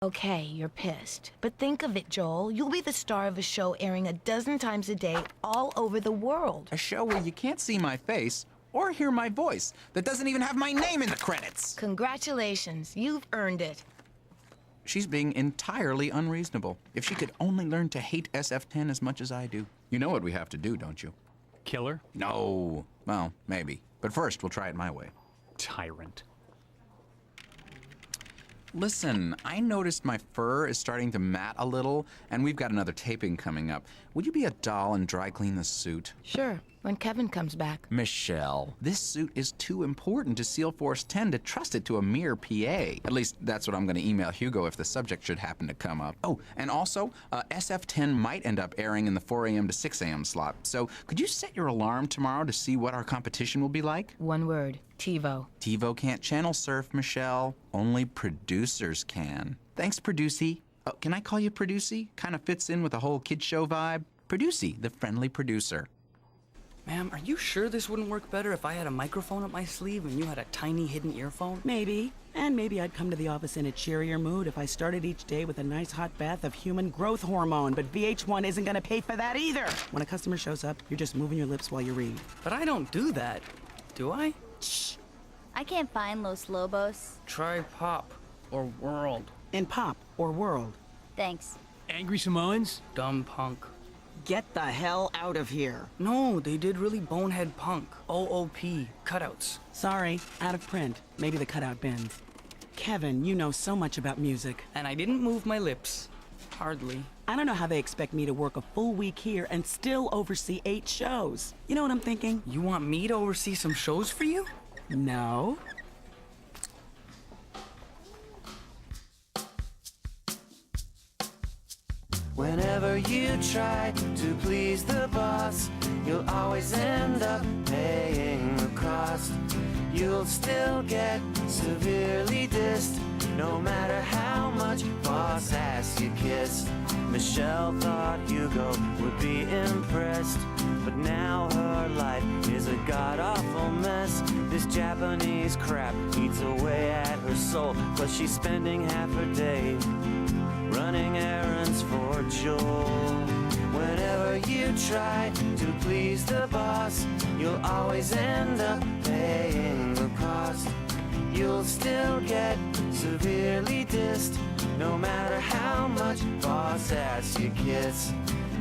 Okay, you're pissed. But think of it, Joel. You'll be the star of a show airing a dozen times a day all over the world. A show where you can't see my face or hear my voice, that doesn't even have my name in the credits. Congratulations, you've earned it. She's being entirely unreasonable. If she could only learn to hate SF10 as much as I do. You know what we have to do, don't you? Kill her? No. Well, maybe. But first, we'll try it my way. Tyrant. Listen, I noticed my fur is starting to mat a little, and we've got another taping coming up. Would you be a doll and dry clean the suit? Sure, when Kevin comes back. Michele, this suit is too important to SEAL Force 10 to trust it to a mere PA. At least that's what I'm going to email Hugo if the subject should happen to come up. Oh, and also, SF10 might end up airing in the 4 a.m. to 6 a.m. slot. So could you set your alarm tomorrow to see what our competition will be like? One word, TiVo. TiVo can't channel surf, Michele. Only producers can. Thanks, Producey. Oh, can I call you Producey? Kind of fits in with the whole kid show vibe. Producey, the friendly producer. Ma'am, are you sure this wouldn't work better if I had a microphone up my sleeve and you had a tiny hidden earphone? Maybe. And maybe I'd come to the office in a cheerier mood if I started each day with a nice hot bath of human growth hormone, but VH1 isn't gonna pay for that either. When a customer shows up, you're just moving your lips while you read. But I don't do that, do I? Shh. I can't find Los Lobos. Try Pop or World. In Pop or World. Thanks. Angry Samoans? Dumb punk. Get the hell out of here. No, they did really bonehead punk. OOP. Cutouts. Sorry, out of print. Maybe the cutout bins. Kevin, you know so much about music. And I didn't move my lips. Hardly. I don't know how they expect me to work a full week here and still oversee 8 shows. You know what I'm thinking? You want me to oversee some shows for you? No. Whenever you try to please the boss, you'll always end up paying the cost. You'll still get severely dissed, no matter how much boss ass you kiss. Michele thought Hugo would be impressed, but now her life is a god-awful mess. This Japanese crap eats away at her soul, plus she's spending half her day running errands for Joel. Whenever you try to please the boss, you'll always end up paying the cost. You'll still get severely dissed, no matter how much boss ass you kiss.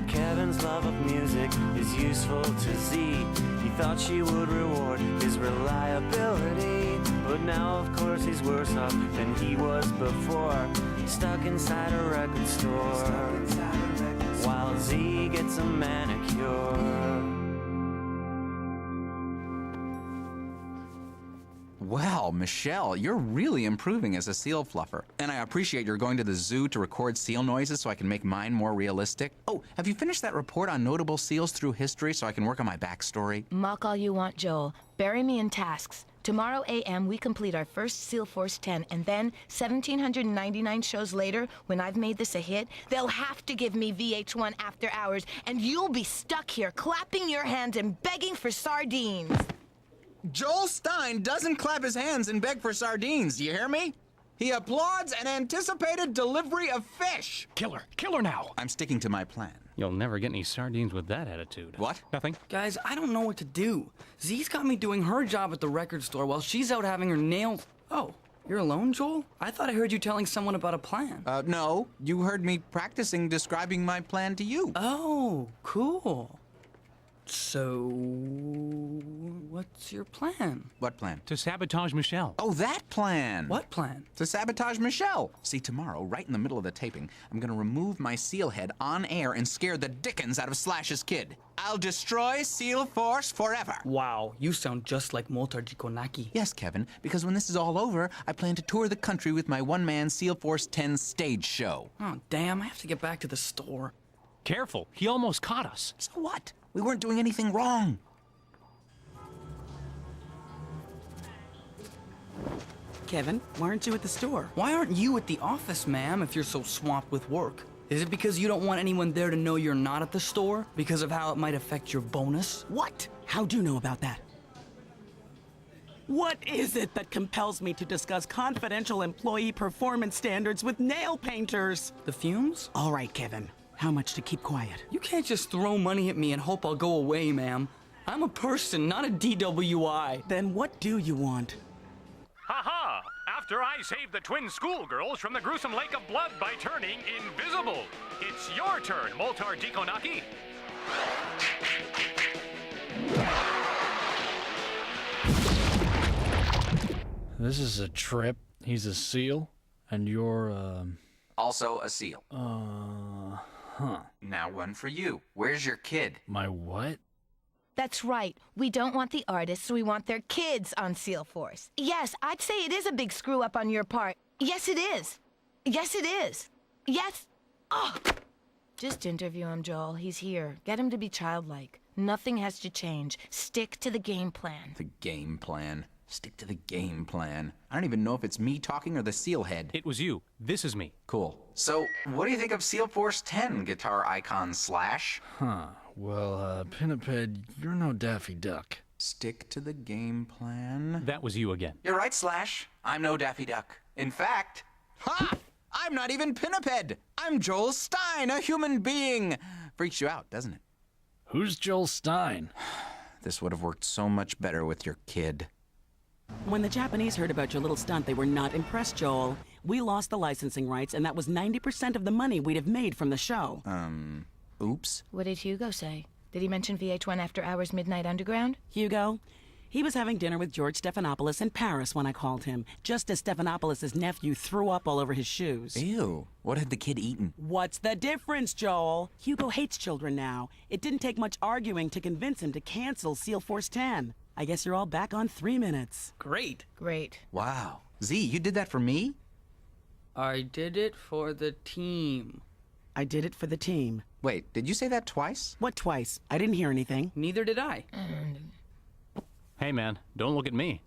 Kevin's love of music is useful to Z. He thought she would reward his reliability, but now of course he's worse off than he was before, stuck inside a record store, while Z gets a manicure. Wow, Michele, you're really improving as a seal fluffer. And I appreciate you're going to the zoo to record seal noises so I can make mine more realistic. Oh, have you finished that report on notable seals through history so I can work on my backstory? Mock all you want, Joel. Bury me in tasks. Tomorrow AM, we complete our first SEAL Force 10, and then 1,799 shows later, when I've made this a hit, they'll have to give me VH1 after hours, and you'll be stuck here clapping your hands and begging for sardines. Joel Stein doesn't clap his hands and beg for sardines, do you hear me? He applauds an anticipated delivery of fish. Kill her! Kill her now! I'm sticking to my plan. You'll never get any sardines with that attitude. What? Nothing. Guys, I don't know what to do. Z's got me doing her job at the record store while she's out having her nails... Oh, you're alone, Joel? I thought I heard you telling someone about a plan. No. You heard me practicing describing my plan to you. Oh, cool. So, what's your plan? What plan? To sabotage Michele. Oh, that plan! What plan? To sabotage Michele. See, tomorrow, right in the middle of the taping, I'm gonna remove my seal head on air and scare the dickens out of Slash's kid. I'll destroy SEAL Force forever. Wow, you sound just like Motar Jikonaki. Yes, Kevin, because when this is all over, I plan to tour the country with my one-man SEAL Force 10 stage show. Oh, damn, I have to get back to the store. Careful, he almost caught us. So what? We weren't doing anything wrong. Kevin, why aren't you at the store? Why aren't you at the office, ma'am, if you're so swamped with work? Is it because you don't want anyone there to know you're not at the store? Because of how it might affect your bonus? What? How'd you know about that? What is it that compels me to discuss confidential employee performance standards with nail painters? The fumes? All right, Kevin. How much to keep quiet? You can't just throw money at me and hope I'll go away, ma'am. I'm a person, not a DWI. Then what do you want? Ha-ha! After I saved the twin schoolgirls from the gruesome lake of blood by turning invisible, it's your turn, Moltar Dikonaki. This is a trip. He's a seal, and you're, Also a seal. huh. Now one for you. Where's your kid? My what? That's right. We don't want the artists, we want their kids on Seal Force. Yes, I'd say it is a big screw up on your part. Yes, it is. Yes, it is. Yes. Oh. Just interview him, Joel. He's here. Get him to be childlike. Nothing has to change. Stick to the game plan. The game plan. Stick to the game plan. I don't even know if it's me talking or the seal head. It was you. This is me. Cool. So, what do you think of Seal Force 10, guitar icon Slash? Huh. Well, Pinniped, you're no Daffy Duck. Stick to the game plan. That was you again. You're right, Slash. I'm no Daffy Duck. In fact, ha! I'm not even Pinniped. I'm Joel Stein, a human being. Freaks you out, doesn't it? Who's Joel Stein? This would have worked so much better with your kid. When the Japanese heard about your little stunt, they were not impressed, Joel. We lost the licensing rights, and that was 90% of the money we'd have made from the show. Oops. What did Hugo say? Did he mention VH1 After Hours Midnight Underground? Hugo? He was having dinner with George Stephanopoulos in Paris when I called him, just as Stephanopoulos' nephew threw up all over his shoes. Ew. What had the kid eaten? What's the difference, Joel? Hugo hates children now. It didn't take much arguing to convince him to cancel Seal Force 10. I guess you're all back on 3 minutes. Great. Great. Wow. Z, you did that for me? I did it for the team. I did it for the team. Wait, did you say that twice? What twice? I didn't hear anything. Neither did I. Hey, man, don't look at me.